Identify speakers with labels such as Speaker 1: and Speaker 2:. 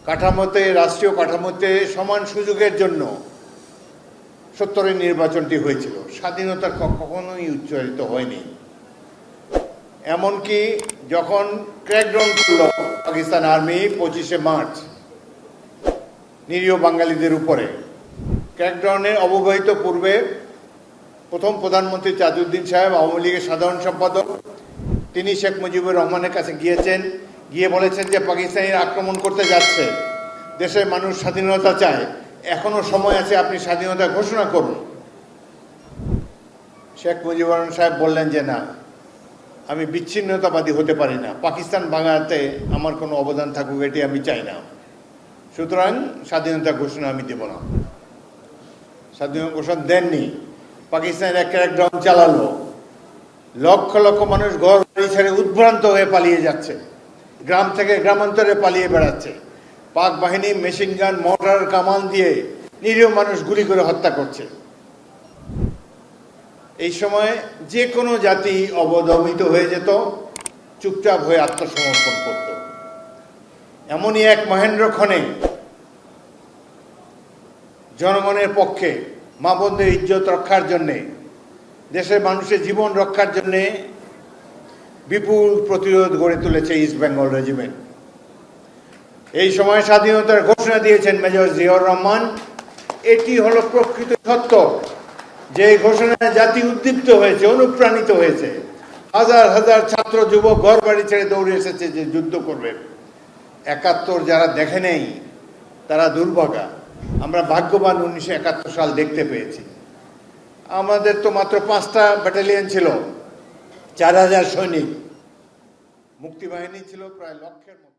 Speaker 1: কাঠামোতে, রাষ্ট্রীয় কাঠামোতে সমান সুযোগের জন্য 70-এর নির্বাচনটি হয়েছিল। স্বাধীনতার কখনোই উচ্চারিত হয়নি। এমনকি যখন ক্র্যাকডাউন করল পাকিস্তান আর্মি 25শে মার্চ নিরীহ বাঙালিদের উপরে, ক্র্যাকডাউনের অব্যবহিত পূর্বে প্রথম প্রধানমন্ত্রী তাজউদ্দিন সাহেব, আওয়ামী লীগের সাধারণ সম্পাদক, তিনি শেখ মুজিবুর রহমানের কাছে গিয়ে বলেছেন যে পাকিস্তানিরা আক্রমণ করতে যাচ্ছে, দেশের মানুষ স্বাধীনতা চায়, এখনো সময় আছে, আপনি স্বাধীনতা ঘোষণা করুন। শেখ মুজিবুর রহমান সাহেব বললেন যে না, আমি বিচ্ছিন্নতাবাদী হতে পারি না, পাকিস্তান ভাঙাতে আমার কোনো অবদান থাকুক এটি আমি চাই না, সুতরাং স্বাধীনতা ঘোষণা আমি দেব না। স্বাধীনতা ঘোষণা দেননি। পাকিস্তানের ক্র্যাকডাউন চালালো, লক্ষ লক্ষ মানুষ ঘর বাড়ি ছেড়ে উদ্ভ্রান্ত হয়ে পালিয়ে যাচ্ছে, গ্রাম থেকে গ্রামান্তরে পালিয়ে বেড়াচ্ছে। পাক বাহিনী মেশিন গান, মোটর, কামান দিয়ে নিরীহ মানুষ গুলি করে হত্যা করছে। এই সময় যে কোনো জাতি অবদমিত হয়ে যেত, চুপচাপ হয়ে আত্মসমর্পণ করত। এমনই এক মহেন্দ্র ক্ষণে জনগণের পক্ষে, মা বোনদের ইজ্জত রক্ষার জন্যে, দেশের মানুষের জীবন রক্ষার জন্যে বিপুল প্রতিরোধ গড়ে তুলেছে ইস্ট বেঙ্গল রেজিমেন্ট। এই সময় স্বাধীনতার ঘোষণা দিয়েছেন মেজর জিয়াউর রহমান। এটি হলো প্রকৃত সত্য, যে ঘোষণায় জাতি উদ্দীপ্ত হয়েছে, অনুপ্রাণিত হয়েছে। হাজার হাজার ছাত্র যুবক ঘর বাড়ি ছেড়ে দৌড়ে এসেছে যে যুদ্ধ করবে। 71 যারা দেখে নেই তারা দুর্ভাগা। আমরা ভাগ্যবান 1971 সাল দেখতে পেয়েছি। আমাদের তো মাত্র 5টা ব্যাটালিয়ন ছিল, 4000 সৈনিক, মুক্তিবাহিনী ছিল প্রায় লক্ষের মতো।